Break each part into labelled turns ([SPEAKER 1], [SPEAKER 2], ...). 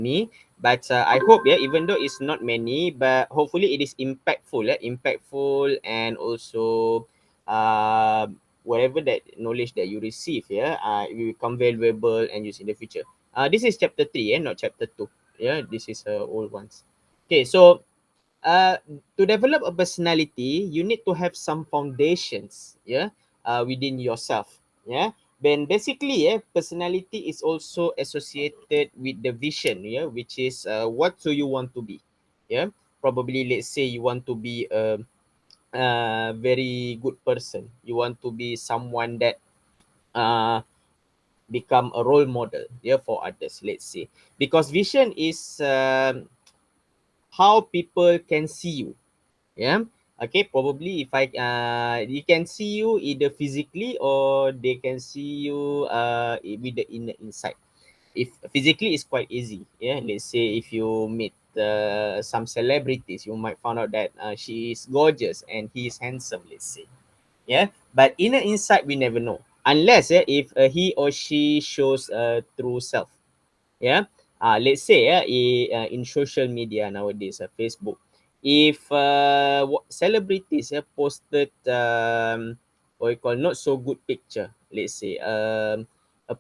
[SPEAKER 1] me, but I hope, even though it's not many, but hopefully it is impactful, impactful, and also whatever that knowledge that you receive, it will become valuable and used in the future. This is chapter 3, not chapter 2. This is old ones. Okay, so uh, to develop a personality, you need to have some foundations, within yourself. Then basically, personality is also associated with the vision, which is what do you want to be. Yeah, probably let's say you want to be a very good person. You want to be someone that uh, become a role model, for others. Let's say, because vision is how people can see you. Yeah. Okay, probably if I you can see you either physically or they can see you with the inner inside. If physically is quite easy, let's say if you meet some celebrities, you might find out that she is gorgeous and he is handsome, let's say. But inner inside we never know unless if he or she shows true self. Yeah. Let's say in social media nowadays, Facebook, if celebrities posted what you call not so good picture, let's say a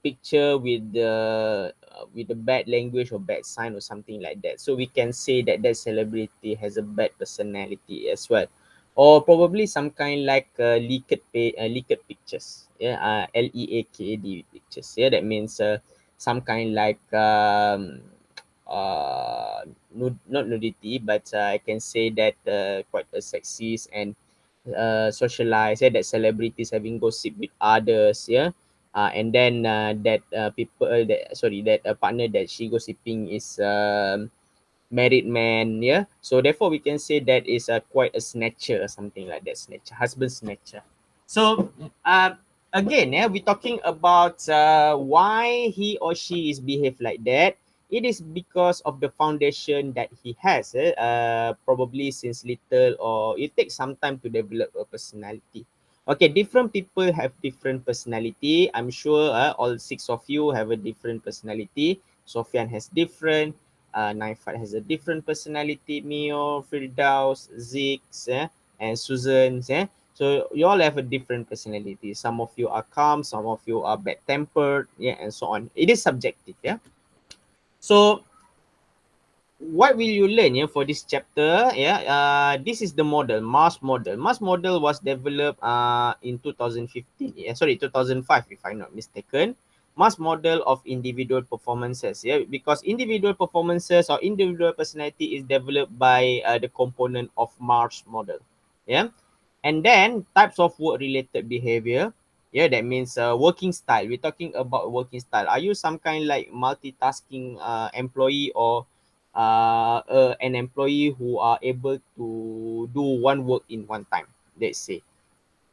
[SPEAKER 1] picture with the bad language or bad sign or something like that, so we can say that that celebrity has a bad personality as well. Or probably some kind like leaked pictures, leaked pictures. That means some kind like not nudity, but I can say that quite a sexist and socialize, that celebrities having gossip with others, and then that people that sorry that a partner that she gossiping is married man, so therefore we can say that is quite a snatcher or something like that, snatcher, husband snatcher. So again, we're talking about why he or she is behave like that. It is because of the foundation that he has, probably since little, or it takes some time to develop a personality. Okay, different people have different personality. I'm sure all six of you have a different personality. Sofian has different, Naifat has a different personality, Mio, Firdaus, Zix, and Susan. So you all have a different personality. Some of you are calm, some of you are bad tempered, and so on. It is subjective, So what will you learn, for this chapter? This is the model, Mars model. Mars model was developed in 2015. 2005, if I'm not mistaken. Mars model of individual performances. Because individual performances or individual personality is developed by the component of Mars model. And then types of work related behavior. That means working style. We're talking about working style. Are you some kind like multitasking employee, or an employee who are able to do one work in one time, let's say?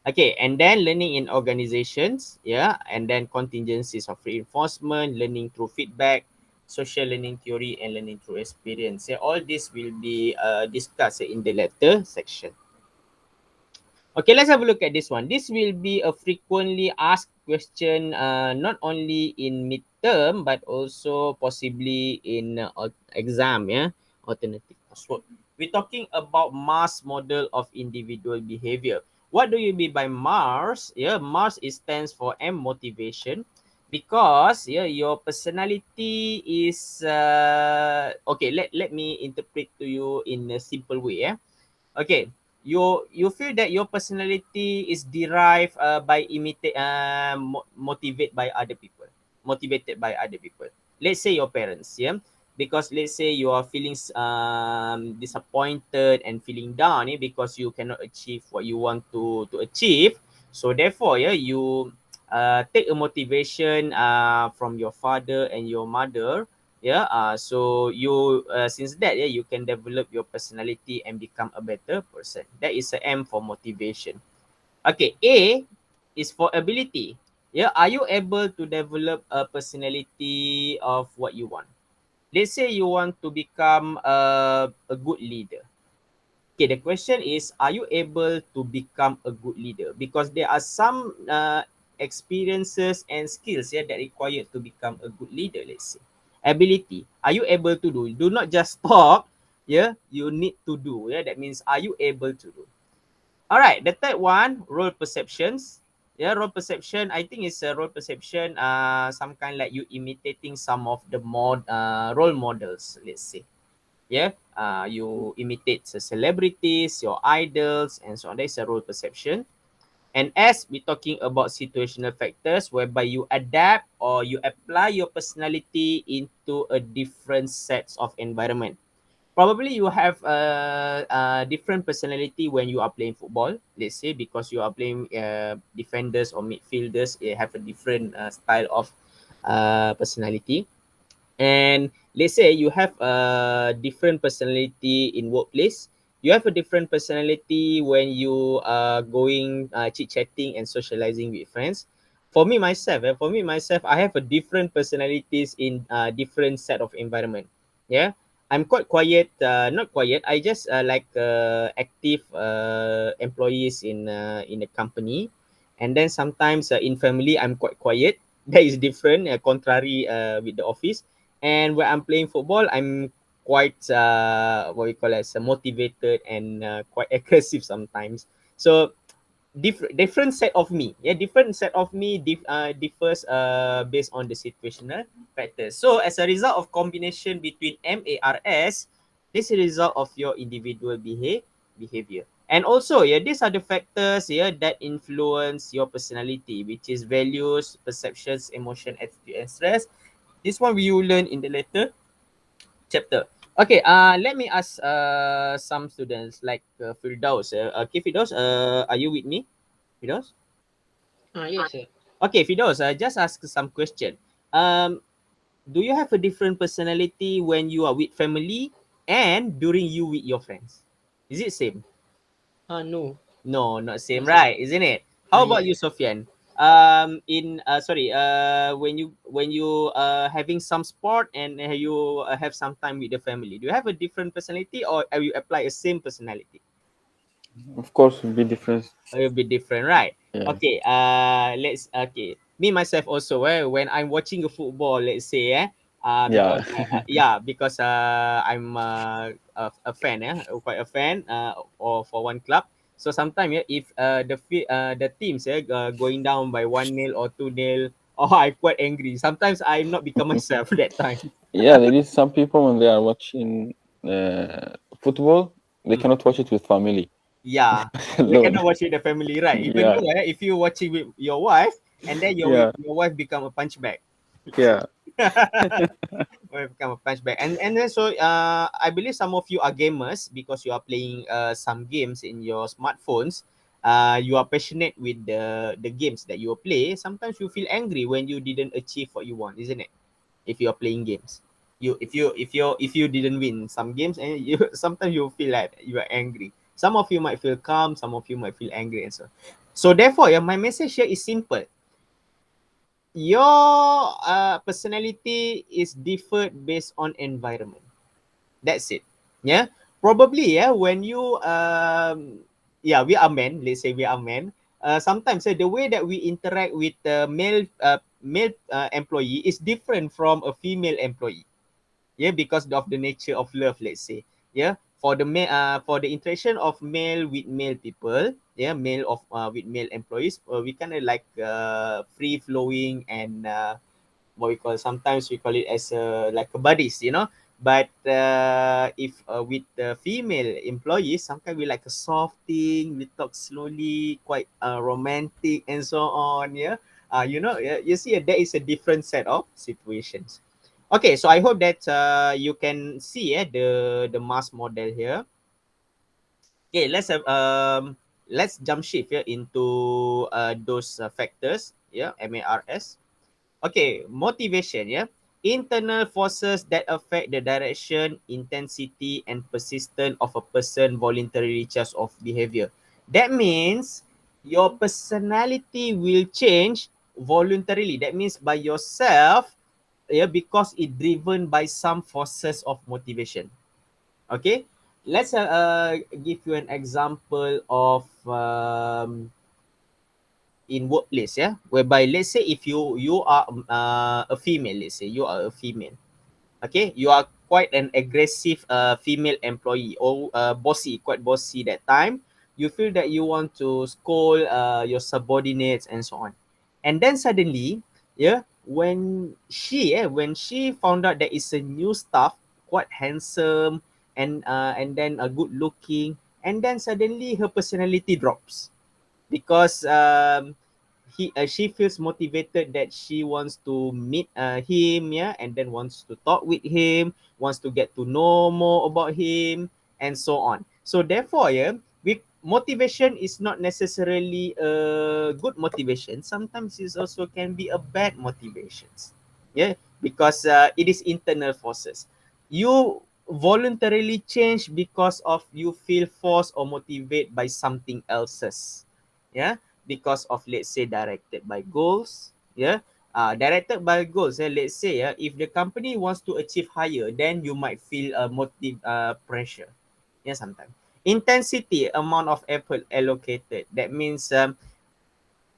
[SPEAKER 1] Okay, and then learning in organizations, and then contingencies of reinforcement, learning through feedback, social learning theory, and learning through experience. All this will be discussed in the later section. Okay, let's have a look at this one. This will be a frequently asked question, not only in midterm, but also possibly in exam, alternative coursework. We're talking about Mars model of individual behavior. What do you mean by Mars? Mars is stands for M, motivation, because your personality is okay. Let me interpret to you in a simple way. Okay, you feel that your personality is derived by motivated by other people. Let's say your parents, because let's say you are feeling disappointed and feeling down, because you cannot achieve what you want to achieve. So therefore, you take a motivation from your father and your mother. So you since that, you can develop your personality and become a better person. That is a M for motivation. Okay, A is for ability. Are you able to develop a personality of what you want? Let's say you want to become a good leader. Okay, the question is, are you able to become a good leader? Because there are some experiences and skills, that required to become a good leader, let's say. ability. Are you able to do? Do not just talk. Yeah, you need to do. Yeah, that means are you able to do? All right, the third one, role perceptions. Yeah, role perception. I think it's a role perception. Some kind like you imitating some of the role models. Let's say, yeah. You imitate the celebrities, your idols, and so on. That's a role perception. And as we're talking about situational factors, whereby you adapt or you apply your personality into a different sets of environment. Probably you have a different personality when you are playing football. Let's say because you are playing defenders or midfielders, you have a different style of personality. And let's say you have a different personality in workplace. You have a different personality when you are going chit chatting and socializing with friends. For me myself, I have a different personalities in different set of environment. Yeah, I'm quite quiet. Not quiet. I just like active employees in the company, and then sometimes in family I'm quite quiet. That is different, contrary with the office. And when I'm playing football, I'm quite what we call as motivated and quite aggressive sometimes. So different set of me. Yeah, different set of me differs based on the situational factors. So as a result of combination between MARS, this is a result of your individual behavior. And also, yeah, these are the factors, yeah, that influence your personality, which is values, perceptions, emotion, attitude, and stress. This one we will learn in the later chapter. Okay, let me ask some students like Firdaus. Okay, Firdaus, are you with me? Firdaus?
[SPEAKER 2] Yes, sir.
[SPEAKER 1] Okay, Firdaus, just ask some question. Um, do you have a different personality when you are with family and during you with your friends? Is it same?
[SPEAKER 2] No,
[SPEAKER 1] No, not same,
[SPEAKER 2] not same.
[SPEAKER 1] right? Isn't it? How about
[SPEAKER 2] Yes.
[SPEAKER 1] you, Sofian? In sorry, when you having some sport and you have some time with the family, do you have a different personality or you apply a same personality?
[SPEAKER 3] Of course, will be different.
[SPEAKER 1] A little bit different, right?
[SPEAKER 3] Yeah,
[SPEAKER 1] Okay, let's okay. Me myself also, when I'm watching a football, let's say, because
[SPEAKER 3] yeah.
[SPEAKER 1] because I'm a fan, quite a fan, or for one club. So sometimes, yeah, if the teams going down by 1-0 or 2-0, oh, I'm quite angry. Sometimes I'm not become myself that time.
[SPEAKER 3] Yeah, there is some people when they are watching football, they
[SPEAKER 1] Mm.
[SPEAKER 3] cannot watch it with family
[SPEAKER 1] Yeah, we
[SPEAKER 3] alone.
[SPEAKER 1] cannot watch with the family, right? Even
[SPEAKER 3] Yeah,
[SPEAKER 1] though if you watching with your wife, and then
[SPEAKER 3] yeah,
[SPEAKER 1] your wife become a punch bag.
[SPEAKER 3] yeah.
[SPEAKER 1] Wife become a punch bag. And then so I believe some of you are gamers because you are playing some games in your smartphones. You are passionate with the games that you play. Sometimes you feel angry when you didn't achieve what you want, isn't it? If you are playing games, if you didn't win some games, and you sometimes you feel like you are angry. Some of you might feel calm, some of you might feel angry, and so therefore, yeah, my message here is simple. Your personality is differed based on environment. That's it. Yeah. Probably, yeah, when you yeah, we are men, let's say we are men. Sometimes the way that we interact with the male employee is different from a female employee. Yeah, because of the nature of love, let's say. Yeah, for the interaction of male with male people, yeah, male of with male employees, we kind of like free flowing and what we call, sometimes we call it as like a buddies, but if with the female employees, sometimes we like a soft thing, we talk slowly, quite romantic and so on. Yeah, you see, there is a different set of situations. Okay, so I hope that you can see the mass model here. Okay, let's jump shift here into those factors. Yeah, MARS. Okay, motivation, yeah. Internal forces that affect the direction, intensity, and persistence of a person voluntary change of behavior. That means your personality will change voluntarily. That means by yourself, yeah, because it driven by some forces of motivation. Okay, let's give you an example of in workplace, yeah, whereby let's say if you are a female, let's say you are a female. Okay, you are quite an aggressive female employee, or bossy, quite bossy that time. You feel that you want to scold your subordinates and so on. And then suddenly, yeah, when she found out there is a new staff, quite handsome and then a good looking, and then suddenly her personality drops because she feels motivated that she wants to meet him, yeah, and then wants to talk with him, wants to get to know more about him, and so on. So therefore, yeah, with motivation is not necessarily a good motivation. Sometimes it also can be a bad motivations, yeah, because it is internal forces. You voluntarily change because of you feel forced or motivated by something else's, yeah, because of, let's say, directed by goals, yeah, directed by goals, let's say, if the company wants to achieve higher, then you might feel a motive pressure, yeah, sometimes intensity, amount of effort allocated, that means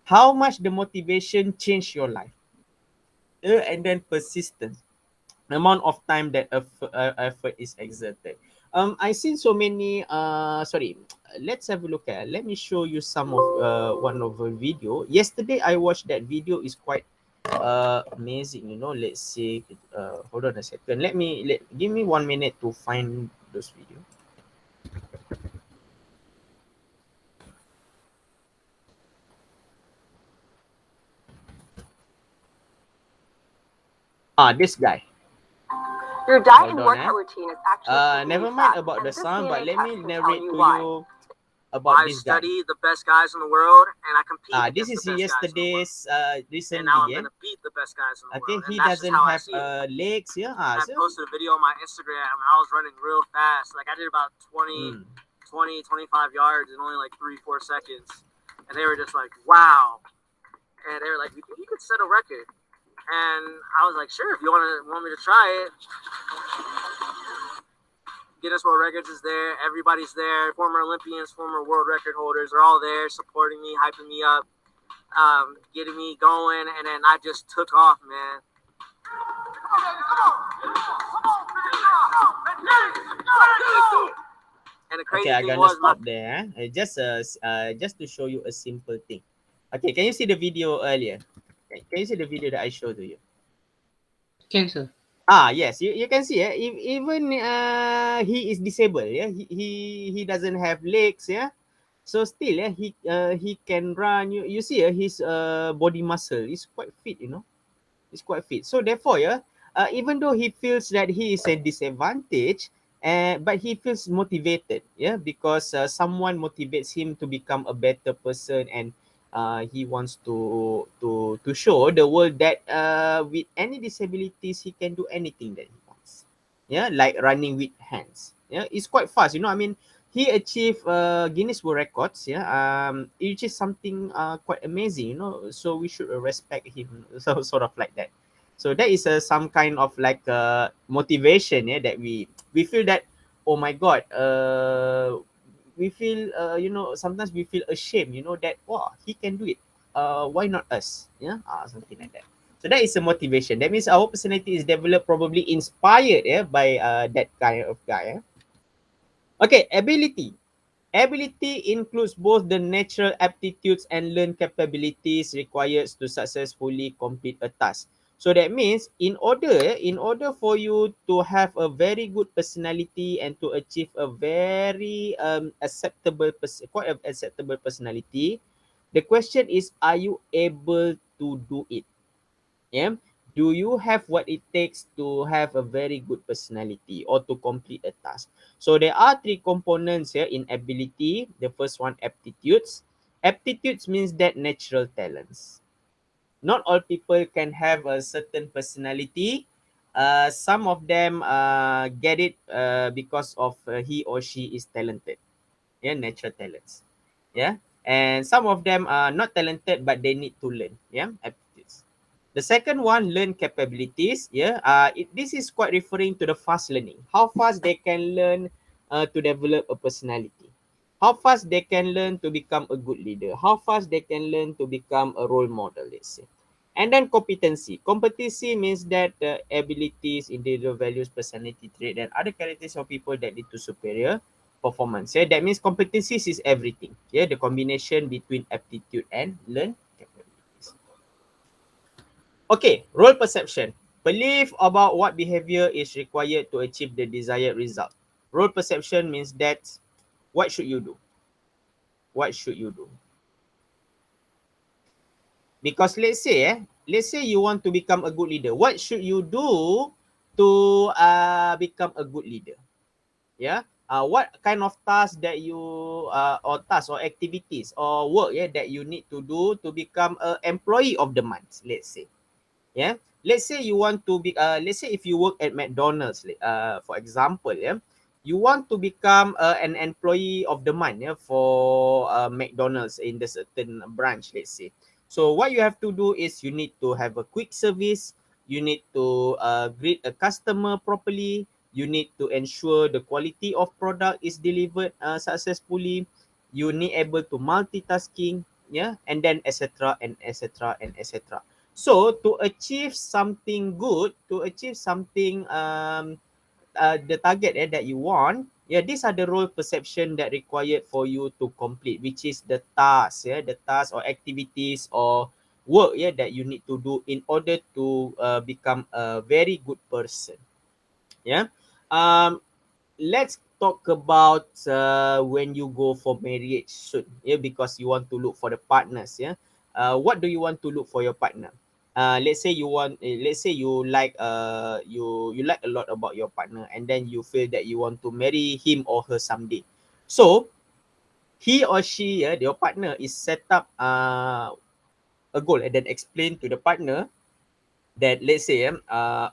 [SPEAKER 1] how much the motivation change your life, and then persistence, amount of time that effort is exerted. I seen so many sorry, let's have a look at, let me show you some of one of a video. Yesterday I watched that video, is quite amazing, you know. Let's see, hold on a second, give me 1 minute to find those video. This guy.
[SPEAKER 4] Your diet
[SPEAKER 1] Hold
[SPEAKER 4] and
[SPEAKER 1] on,
[SPEAKER 4] workout routine is actually keeping
[SPEAKER 1] never
[SPEAKER 4] you
[SPEAKER 1] mind
[SPEAKER 4] fat,
[SPEAKER 1] about
[SPEAKER 4] and
[SPEAKER 1] the
[SPEAKER 4] this
[SPEAKER 1] sound, but
[SPEAKER 4] DNA
[SPEAKER 1] let
[SPEAKER 4] test
[SPEAKER 1] me
[SPEAKER 4] can tell
[SPEAKER 1] narrate
[SPEAKER 4] you
[SPEAKER 1] to
[SPEAKER 4] why.
[SPEAKER 1] you about
[SPEAKER 5] I
[SPEAKER 1] this guy.
[SPEAKER 5] study the best guys in the world, and I compete
[SPEAKER 1] This
[SPEAKER 5] against
[SPEAKER 1] is
[SPEAKER 5] the best guys in the world.
[SPEAKER 1] yesterday's
[SPEAKER 5] And
[SPEAKER 1] recently,
[SPEAKER 5] now I'm
[SPEAKER 1] yeah.
[SPEAKER 5] gonna beat the best guys in the
[SPEAKER 1] Okay,
[SPEAKER 5] world, and
[SPEAKER 1] he
[SPEAKER 5] that's just
[SPEAKER 1] doesn't
[SPEAKER 5] how I
[SPEAKER 1] have
[SPEAKER 5] see it.
[SPEAKER 1] legs, yeah.
[SPEAKER 5] I posted a video on my Instagram, and I was running real fast. Like I did about 20, 25 yards in only like 3-4 seconds, and they were just like, "Wow!" And they were like, "You think you could set a record?" And I was like, "Sure, if you want me to try it." Guinness World Records is there. Everybody's there. Former Olympians, former world record holders are all there, supporting me, hyping me up, getting me going, and then I just took off, man. And the crazy
[SPEAKER 1] Okay, I'm
[SPEAKER 5] thing
[SPEAKER 1] gonna
[SPEAKER 5] was
[SPEAKER 1] stop there. Just to show you a simple thing. Okay, can you see the video earlier? Can you see the video that I showed to you?
[SPEAKER 2] Can, sir.
[SPEAKER 1] Yes, you can see, even he is disabled, yeah. He doesn't have legs, yeah. So still, yeah, he can run. You see, his body muscle is quite fit, you know. Is quite fit. So therefore, yeah, even though he feels that he is a disadvantage, but he feels motivated, yeah, because someone motivates him to become a better person, and he wants to show the world that with any disabilities he can do anything that he wants. Yeah, like running with hands. Yeah, it's quite fast. You know, I mean, he achieved Guinness World Records. Yeah, which is something quite amazing. You know, so we should respect him. So sort of like that. So that is some kind of like motivation. Yeah, that we feel that, oh my God, we feel you know, sometimes we feel ashamed. You know that, wow, he can do it. Why not us? Yeah, something like that. So that is a motivation. That means our personality is developed, probably inspired, yeah, by that kind of guy. Yeah? Okay, ability. Ability includes both the natural aptitudes and learned capabilities required to successfully complete a task. So that means in order for you to have a very good personality and to achieve a very quite acceptable personality, the question is, are you able to do it? Yeah. Do you have what it takes to have a very good personality or to complete a task? So there are three components here in ability. The first one, aptitudes. Aptitudes means that natural talents. Not all people can have a certain personality. Some of them get it because of he or she is talented. Yeah, natural talents. Yeah, and some of them are not talented, but they need to learn. Yeah, aptitudes. The second one, learn capabilities. Yeah, this is quite referring to the fast learning. How fast they can learn to develop a personality. How fast they can learn to become a good leader. How fast they can learn to become a role model, let's say. And then competency. Competency means that abilities, individual values, personality trait, and other characteristics of people that lead to superior performance. Yeah, that means competencies is everything. Yeah, the combination between aptitude and learn capabilities. Okay, role perception. Belief about what behavior is required to achieve the desired result. Role perception means that what should you do? What should you do? Because let's say you want to become a good leader. What should you do to become a good leader? Yeah. What kind of task that you or task or activities or work that you need to do to become an employee of the month? Let's say. Yeah. Let's say you want to be. Let's say if you work at McDonald's, for example, you want to become an employee of the month, for McDonald's in the certain branch. Let's say. So what you have to do is you need to have a quick service. You need to greet a customer properly. You need to ensure the quality of product is delivered successfully. You need able to multitasking, and then etc. and etc. and etc. So to achieve something good, to achieve something the target that you want, these are the role perception that required for you to complete, which is the task, the task or activities or work, that you need to do in order to become a very good person. Yeah. Let's talk about when you go for marriage soon, because you want to look for the partners. What do you want to look for your partner? Let's say you want, let's say you like you like a lot about your partner, and then you feel that you want to marry him or her someday. So he or she, your partner, is set up a goal and then explain to the partner that, let's say,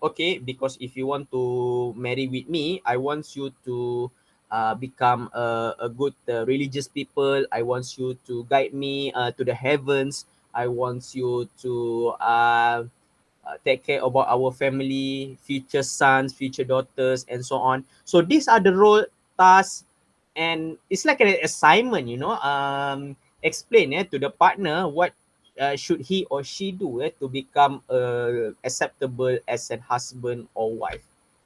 [SPEAKER 1] okay, because if you want to marry with me, I want you to become a good religious people. I want you to guide me to the heavens. I want you to take care about our family, future sons, future daughters, and so on. So these are the role, tasks, and it's like an assignment, explain to the partner what should he or she do to become acceptable as a husband or wife,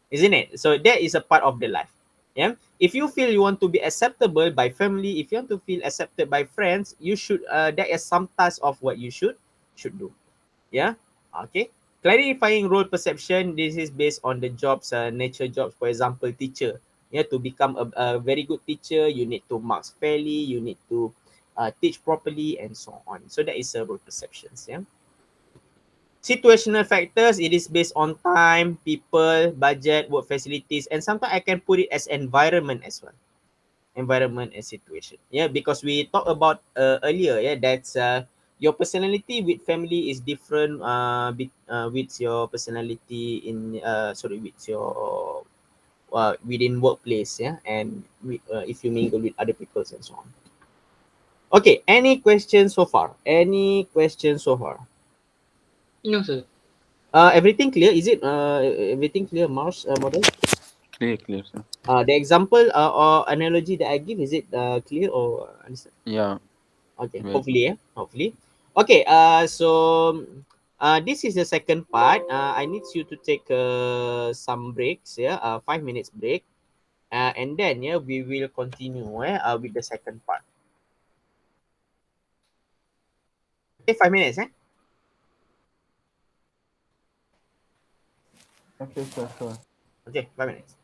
[SPEAKER 1] isn't it? So that is a part of the life. Yeah. If you feel you want to be acceptable by family, if you want to feel accepted by friends, you should there is some task of what you should do. Yeah. Okay. Clarifying role perception. This is based on the jobs, nature jobs. For example, teacher. Yeah, to become a very good teacher, you need to mark fairly. You need to teach properly, and so on. So that is role perceptions. Yeah. Situational factors. It is based on time, people, budget, work facilities, and sometimes I can put it as environment as well. Environment and situation, because we talked about earlier, that's your personality with family is different with your personality in sorry, with your within workplace, and with, if you mingle with other people and so on. Okay, any questions so far? Any questions so far?
[SPEAKER 2] No, sir.
[SPEAKER 1] Everything clear? Is it everything clear, Mars model?
[SPEAKER 3] Clear, sir.
[SPEAKER 1] The example or analogy that I give, is it clear or understand?
[SPEAKER 3] Yeah.
[SPEAKER 1] Okay,
[SPEAKER 3] Well,
[SPEAKER 1] hopefully, hopefully. Okay, so this is the second part. I need you to take some breaks, 5 minutes break, and then we will continue with the second part. Okay, 5 minutes,
[SPEAKER 3] okay, sure.
[SPEAKER 1] Okay, 5 minutes.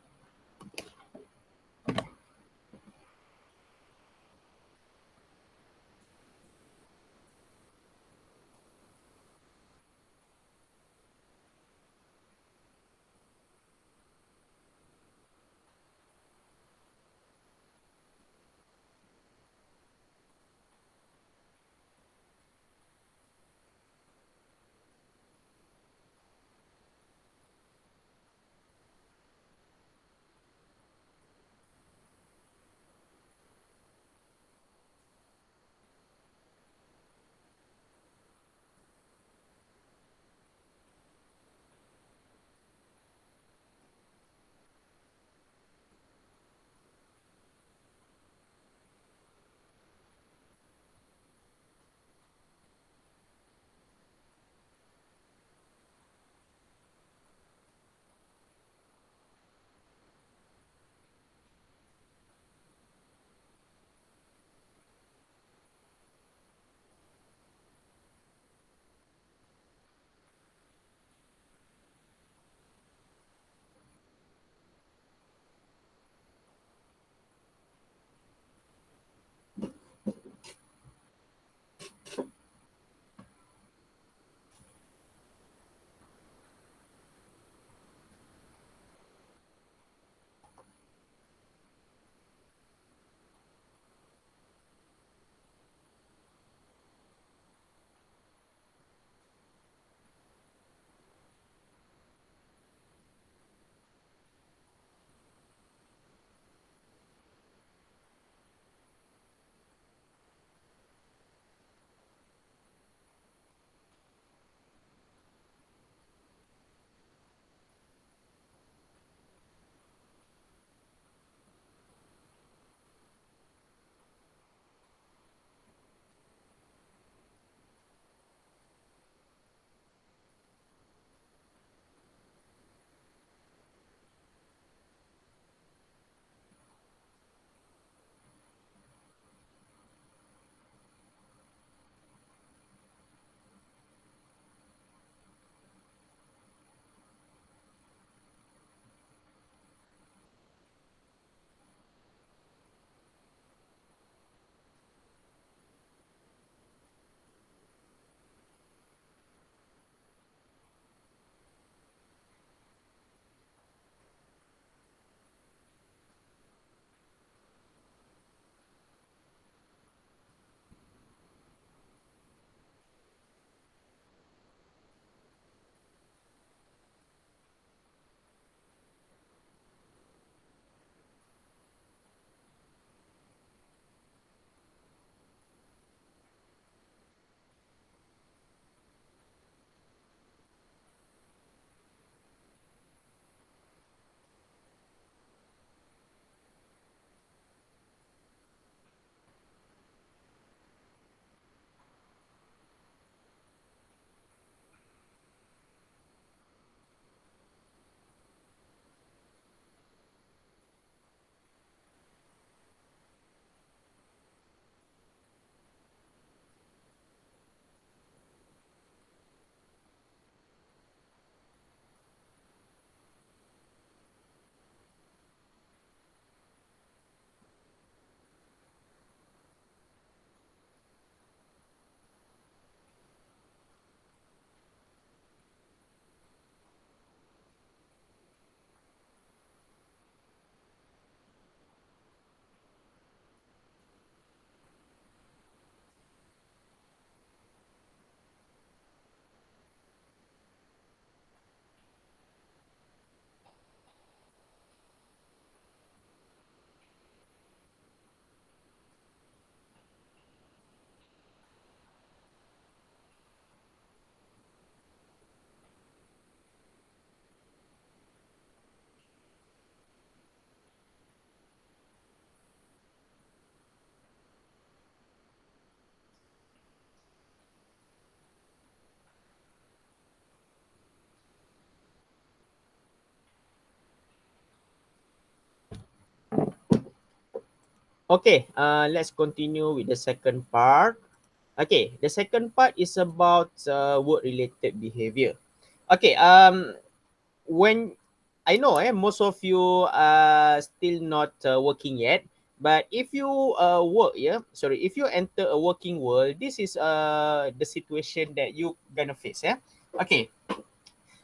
[SPEAKER 1] Okay, let's continue with the second part. Okay, the second part is about work-related behavior. Okay, when I know most of you are still not working yet, but if you if you enter a working world, this is the situation that you gonna face. Yeah. Okay,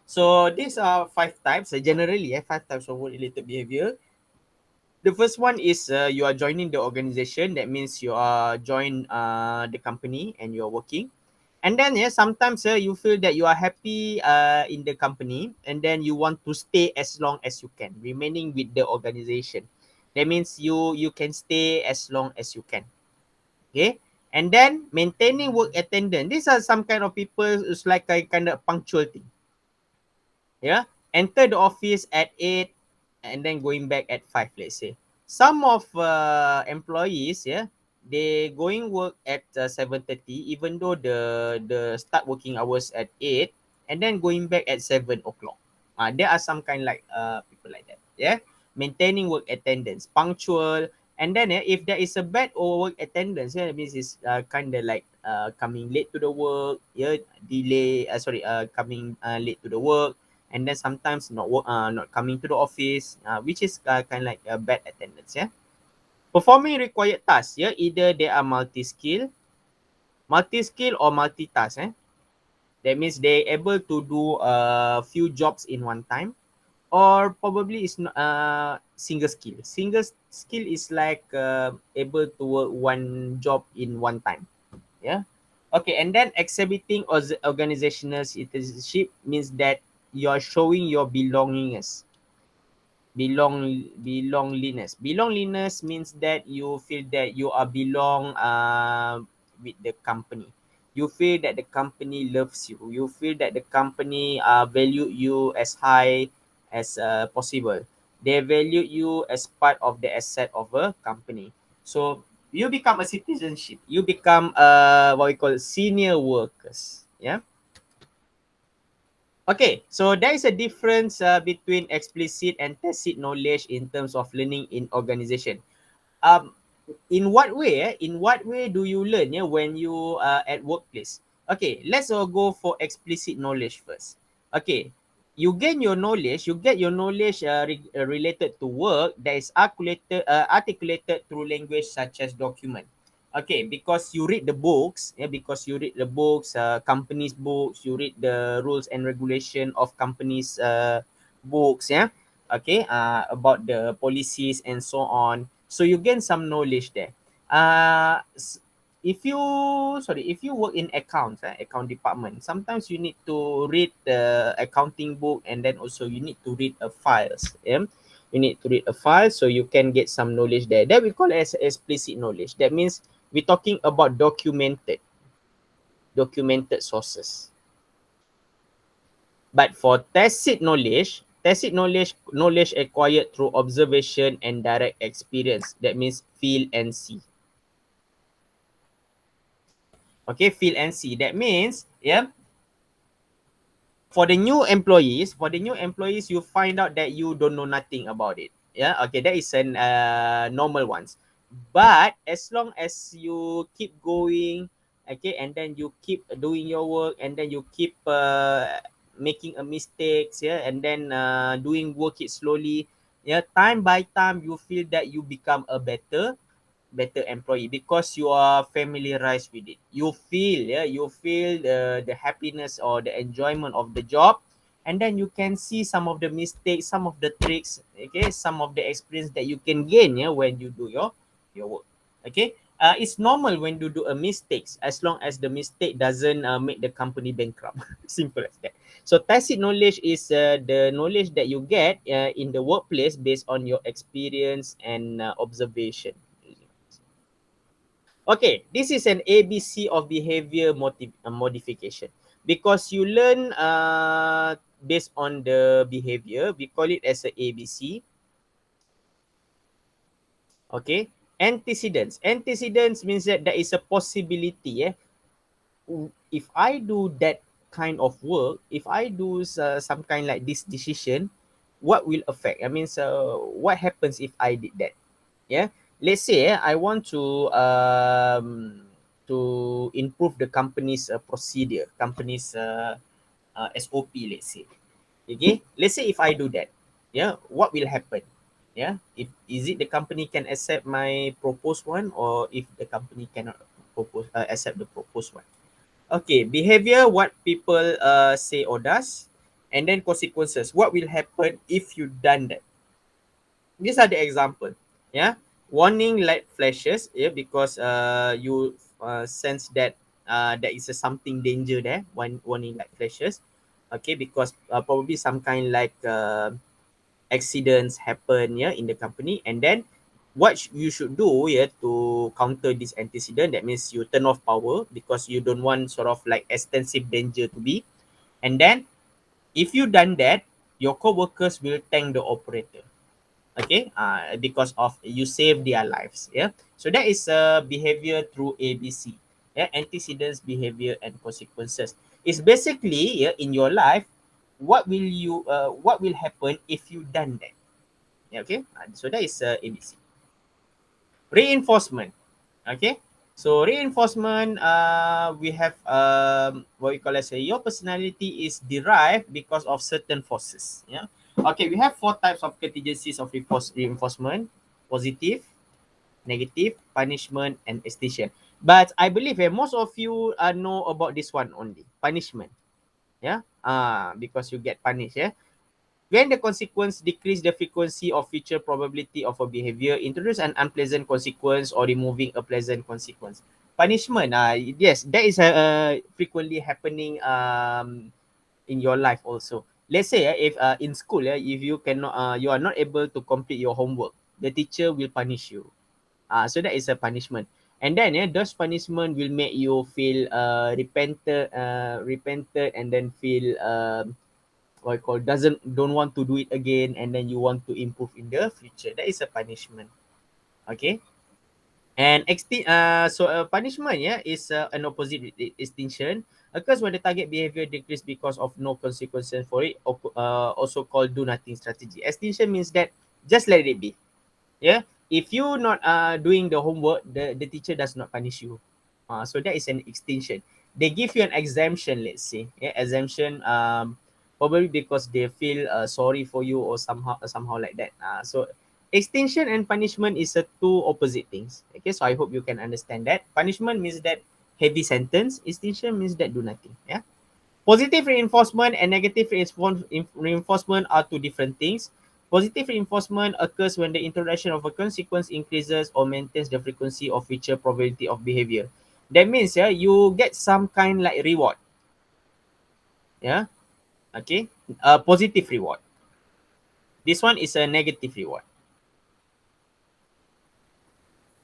[SPEAKER 1] so these are five types. Generally, five types of work-related behavior. The first one is you are joining the organization. That means you are join the company and you are working. And then sometimes you feel that you are happy in the company, and then you want to stay as long as you can, remaining with the organization. That means you can stay as long as you can. Okay. And then maintaining work attendance. These are some kind of people who's like a kind of punctual thing. Yeah, enter the office at 8 and then going back at 5, let's say. Some of employees, they going work at 7:30, even though the start working hours at 8, and then going back at 7 o'clock. There are some kind like people like that. Yeah, maintaining work attendance, punctual. And then if there is a bad work attendance, that means it's kind of like coming late to the work, delay coming late to the work, and then sometimes not coming to the office, which is kind of like a bad attendance. Yeah, performing required tasks. Yeah, either they are multi-skill or multitask. That means they able to do a few jobs in one time, or probably is single skill. Single skill is like able to work one job in one time. Yeah. Okay, and then exhibiting organizational citizenship means that you're showing your belongingness means that you feel that you are belong with the company. You feel that the company loves you. You feel that the company value you as high as possible. They value you as part of the asset of a company. So you become a citizenship. You become what we call senior workers. Yeah. Okay, so there is a difference between explicit and tacit knowledge in terms of learning in organization. Um, in what way? In what way do you learn? When you at workplace. Okay, let's go for explicit knowledge first. Okay, you gain your knowledge. You get your knowledge related to work that is articulated through language such as document. Okay, because you read the books, companies books, you read the rules and regulation of companies books, okay, about the policies and so on. So you gain some knowledge there. If you if you work in accounts, account department, sometimes you need to read the accounting book, and then also you need to read a files. You need to read a file so you can get some knowledge there. That we call as explicit knowledge. That means we're talking about documented sources. But for knowledge acquired through observation and direct experience. That means feel and see. Okay, feel and see. That means, for the new employees, you find out that you don't know nothing about it. Yeah, okay, that is an normal ones. But as long as you keep going, okay, and then you keep doing your work, and then you keep making a mistakes, and then doing work it slowly, time by time you feel that you become a better employee because you are familiarized with it. You feel the happiness or the enjoyment of the job, and then you can see some of the mistakes, some of the tricks, okay, some of the experience that you can gain, when you do your work. Okay, it's normal when you do a mistakes, as long as the mistake doesn't make the company bankrupt. Simple as that. So tacit knowledge is the knowledge that you get in the workplace based on your experience and observation. Okay, this is an ABC of behavior modification, because you learn based on the behavior. We call it as a ABC. Okay, antecedents means that there is a possibility. If I do that kind of work, if I do some kind like this decision, what will affect? I mean, what happens if I did that? Yeah, let's say I want to improve the company's procedure, company's SOP, let's say. Okay, let's say if I do that, yeah, what will happen? Yeah, if is it the company can accept my proposed one, or if the company cannot accept the proposed one. Okay, behavior, what people say or does, and then consequences, what will happen if you done that. These are the example. Yeah, warning light flashes, yeah, because you sense that there is a something danger there when warning light flashes. Okay, because probably some kind like accidents happen, yeah, in the company. And then what you should do, yeah, to counter this antecedent, that means you turn off power because you don't want sort of like extensive danger to be. And then if you done that, your co-workers will thank the operator. Okay, because of you save their lives. Yeah, so that is behavior through ABC. Yeah, antecedents, behavior, and consequences. It's basically, yeah, in your life, what will happen if you done that. Yeah, okay, so that is ABC. Reinforcement. Okay, so reinforcement, we have what we call as your personality is derived because of certain forces. Yeah, okay, we have 4 types of contingencies of reinforcement: positive, negative, punishment, and extinction. But I believe most of you know about this one only, punishment. Yeah, because you get punished. Yeah, when the consequence decrease the frequency of future probability of a behavior, introduce an unpleasant consequence or removing a pleasant consequence. Punishment, yes, that is frequently happening in your life also. Let's say if in school, if you cannot, you are not able to complete your homework, the teacher will punish you. So that is a punishment. And then those punishment will make you feel repented, and then feel what I call don't want to do it again, and then you want to improve in the future. That is a punishment. Okay. And punishment, yeah, is an opposite extinction, occurs when the target behavior decrease because of no consequences for it, also called do nothing strategy. Extinction means that just let it be. Yeah, if you not doing the homework, the teacher does not punish you. So that is an extinction. They give you an exemption, let's say. Yeah, exemption, probably because they feel sorry for you, or somehow like that. So extinction and punishment is two opposite things. Okay, so I hope you can understand that. Punishment means that heavy sentence. Extinction means that do nothing. Yeah. Positive reinforcement and negative reinforcement are two different things. Positive reinforcement occurs when the introduction of a consequence increases or maintains the frequency of future probability of behavior. That means, yeah, you get some kind like reward. Yeah, okay, a positive reward. This one is a negative reward.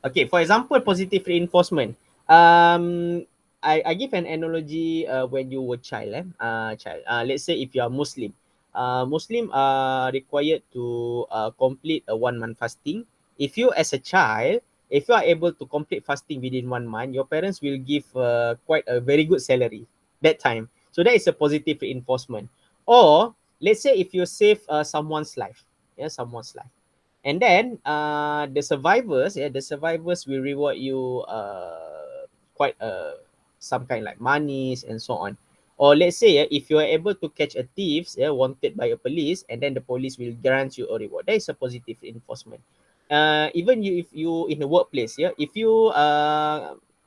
[SPEAKER 1] Okay, for example, positive reinforcement. I give an analogy when you were child. Child. Let's say if you are Muslim. Muslim are required to complete a 1 month fasting. If you as a child, if you are able to complete fasting within 1 month, your parents will give quite a very good salary that time. So that is a positive reinforcement. Or let's say if you save someone's life, yeah, someone's life. And then the survivors will reward you quite some kind like monies and so on. Or let's say if you are able to catch a thief wanted by a police, and then the police will grant you a reward. That is a positive reinforcement. Even you, if you in the workplace, yeah, if you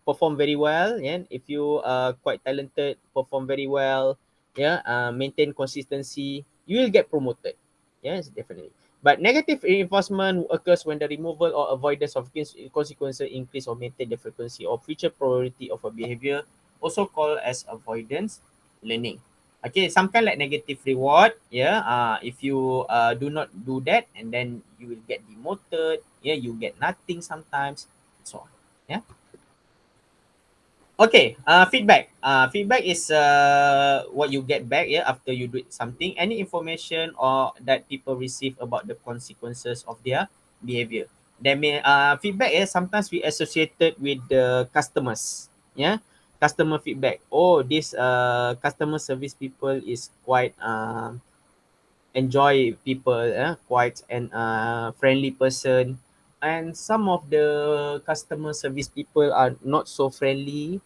[SPEAKER 1] perform very well, yeah, if you are quite talented, perform very well, yeah, maintain consistency, you will get promoted. Yes, definitely. But negative reinforcement occurs when the removal or avoidance of consequences increase or maintain the frequency or future probability of a behavior, also called as avoidance learning. Okay, some kind like negative reward. Yeah, if you do not do that, and then you will get demoted. Yeah, you get nothing sometimes, and so on. Yeah. Okay, feedback. Feedback is what you get back, yeah, after you do something. Any information or that people receive about the consequences of their behavior. That mean feedback is sometimes we associated with the customers. Yeah, customer feedback. Oh, this customer service people is quite enjoy people, quite an friendly person. and some of the customer service people are not so friendly,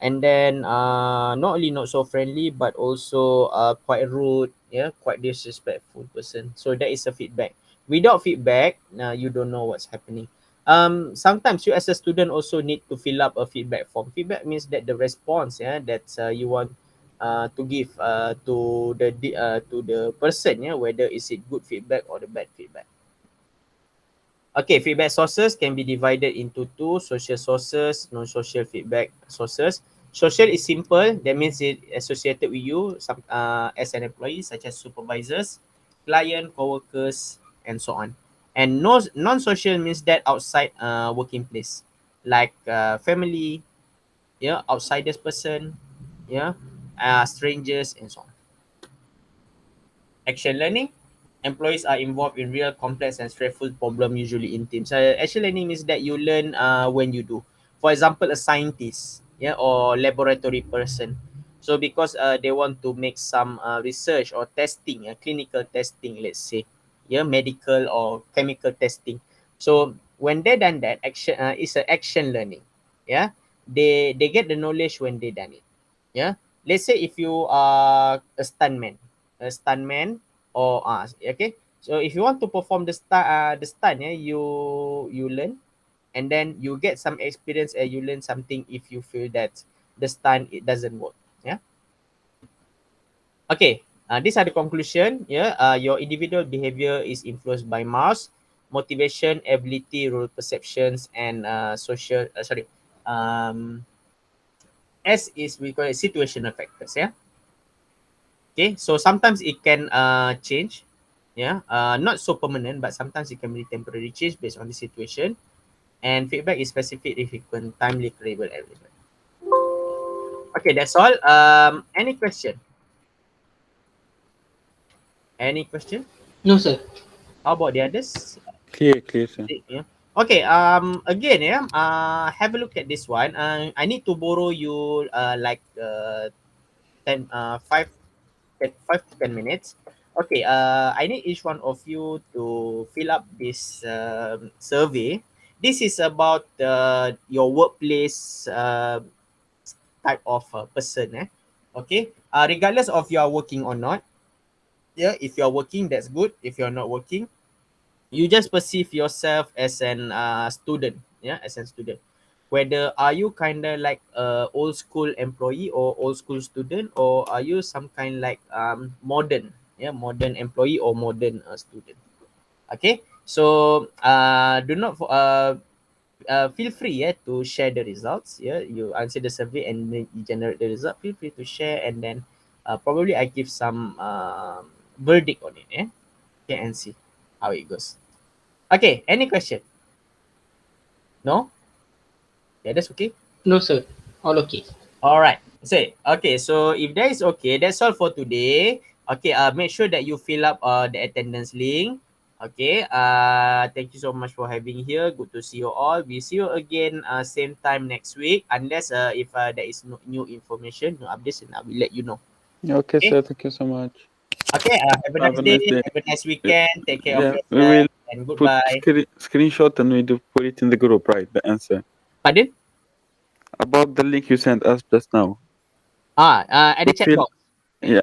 [SPEAKER 1] and then not only not so friendly but also quite rude, yeah, quite disrespectful person. So that is a feedback. Without feedback, you don't know what's happening. Sometimes you as a student also need to fill up a feedback form. Feedback means that the response, yeah, that you want to give to the person, yeah, whether is it good feedback or the bad feedback. Okay, feedback sources can be divided into two: social sources, non-social feedback sources. Social is simple, that means it associated with you as an employee, such as supervisors, client, co-workers, and so on. And no, non-social means that outside working place, like family, yeah, outsiders person, yeah, strangers, and so on. Action learning. Employees are involved in real, complex, and stressful problem, usually in teams. Action learning means that you learn when you do. For example, a scientist, yeah, or laboratory person. So because they want to make some research or testing, clinical testing, let's say, yeah, medical or chemical testing. So when they done that, action is a action learning. Yeah, they get the knowledge when they done it. Yeah, let's say if you are a stuntman, or okay. So if you want to perform the stunt, yeah, you learn, and then you get some experience, and you learn something if you feel that the stunt it doesn't work. Yeah. Okay. These are the conclusion. Yeah. Your individual behavior is influenced by mass, motivation, ability, role perceptions, and social. Sorry. Um, S is we call it situational factors. Yeah. Okay, so sometimes it can change, yeah, not so permanent, but sometimes it can be temporary change based on the situation. And feedback is specific, frequent, timely, credible, everywhere. Okay, that's all. Any question? Any question?
[SPEAKER 2] No, sir.
[SPEAKER 1] How about the others?
[SPEAKER 3] Clear, sir.
[SPEAKER 1] Yeah. Okay. Again, yeah. Have a look at this one. I need to borrow you like 10 5 5 to 10 minutes. Okay, I need each one of you to fill up this survey. This is about your workplace type of person. Okay, regardless of you are working or not. Yeah, if you are working, that's good. If you are not working, you just perceive yourself as an student. Yeah, as a student. Whether are you kind of like a old school employee or old school student, or are you some kind like modern, yeah, modern employee or modern student. Okay, so do not feel free, yeah, to share the results. Yeah, you answer the survey and then you generate the result. Feel free to share, and then probably I give some verdict on it. Yeah, okay, and see how it goes. Okay, any question? No? Yeah, that's okay.
[SPEAKER 2] No, sir. All okay.
[SPEAKER 1] All right. Say, okay, so if that is okay, that's all for today. Okay, make sure that you fill up the attendance link. Okay, thank you so much for having here. Good to see you all. We see you again same time next week, unless if there is no new information, no updates, and I will let you know.
[SPEAKER 3] Okay,
[SPEAKER 1] Okay.
[SPEAKER 3] sir. Thank you so much.
[SPEAKER 1] Okay, have a
[SPEAKER 3] Have
[SPEAKER 1] nice
[SPEAKER 3] a
[SPEAKER 1] day.
[SPEAKER 3] nice day.
[SPEAKER 1] Have a nice weekend. Take care of
[SPEAKER 3] Yeah, we
[SPEAKER 1] yourself,
[SPEAKER 3] will
[SPEAKER 1] and
[SPEAKER 3] put
[SPEAKER 1] goodbye.
[SPEAKER 3] screenshot and we do put it in the group, right? The answer
[SPEAKER 1] Pardon?
[SPEAKER 3] about the link you sent us just now.
[SPEAKER 1] At
[SPEAKER 3] We
[SPEAKER 1] the chat
[SPEAKER 3] feel
[SPEAKER 1] box.
[SPEAKER 3] yeah,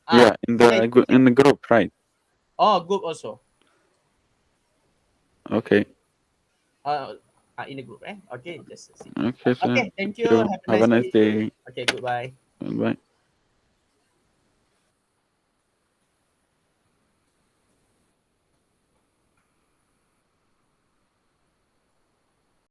[SPEAKER 1] Ah,
[SPEAKER 3] in
[SPEAKER 1] yeah,
[SPEAKER 3] in the group, right?
[SPEAKER 1] oh, group also.
[SPEAKER 3] Okay.
[SPEAKER 1] Uh, in the group, eh? Okay, just see.
[SPEAKER 3] Okay, sir.
[SPEAKER 1] Okay, thank
[SPEAKER 3] Thank
[SPEAKER 1] you.
[SPEAKER 3] you.
[SPEAKER 1] Have a
[SPEAKER 3] Have a
[SPEAKER 1] nice
[SPEAKER 3] nice
[SPEAKER 1] day.
[SPEAKER 3] day.
[SPEAKER 1] Okay, goodbye.
[SPEAKER 3] Bye.